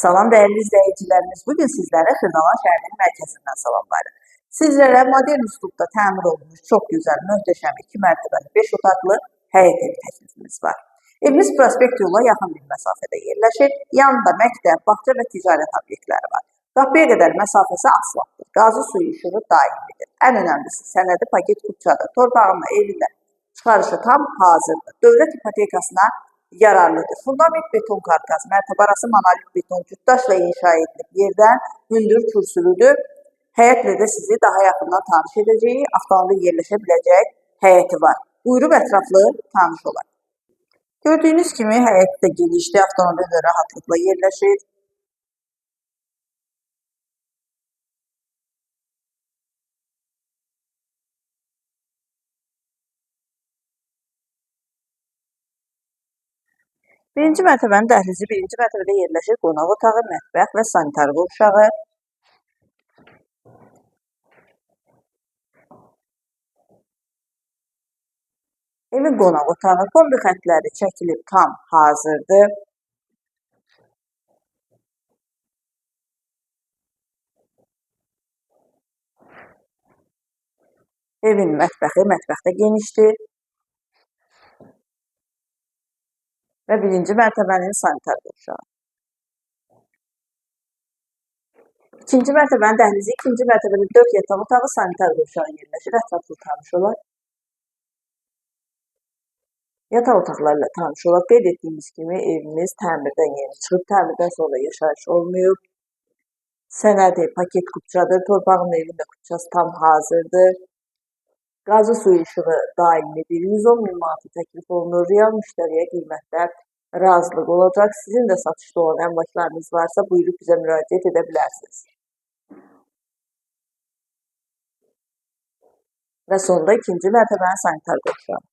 Salam değerli izleyicilerimiz. Bugün sizlere Xırdalan şəhərinin mərkəzindən salamlayırıq. Sizlere modern üslubda təmir olunmuş, çok güzel, möhtəşəm 2 mərtəbəli 5 otaqlı həyət evi təklifimiz var. Evimiz prospekt yola yaxın bir məsafədə yerləşir. Yanında məktəb, bağça və ticarət obyektləri var. Qapıya qədər məsafəsi asfaltdır. Qazı suyu işığı daimidir. Ən önəmlisi sənədi paket kupçadır. Torpağınla evində çıxarışı tam hazırdır. Dövlət ipotekasına yararlıdır. Fundament beton karkas, mərtəbə arası monolit beton cütdaşla inşa edilib. Yerdən hündür kürsülüdür. Həyətlə də sizi daha yaxından tanış edəcəyi, avtomobil yerləşə biləcək həyəti var. Buyurub ətraflı tanış olaq. Gördüyünüz kimi həyətdə genişli, avtomobil də rahatlıqla yerləşir. Birinci mərtəbənin dəhlizi birinci mərtəbədə yerləşir. Qonaq otağı, mətbəx və sanitar qovşağı. Evin qonaq otağı, kombi xətləri çəkilib tam hazırdır. Evin mətbəxdə genişdir. Və birinci mərtəbənin sanitar qovşağı. İkinci mərtəbənin dəhlizi, ikinci mərtəbədə 4 yataq otağı, sanitar qovşağı yerləşir. Ətraflı tanış olaq. Yataq otaqlarıyla tanış olaq. Qeyd etdiyimiz kimi evimiz təmirdən yeni çıxıb, təmirdən sonra yaşayış olmayıb. Sənədi paket kupçadır. Torpağın evində kupçası tam hazırdır. Qazı suyu işığı daimidir. 110 min manatı təklif olunur. Real müştəriyə qiymətlər razılıq olacaq. Sizin də satışda olan əmlaklarınız varsa buyurub bizə müraciət edə bilərsiniz. Və sonda ikinci mərtəbənin sanitar qovşağı.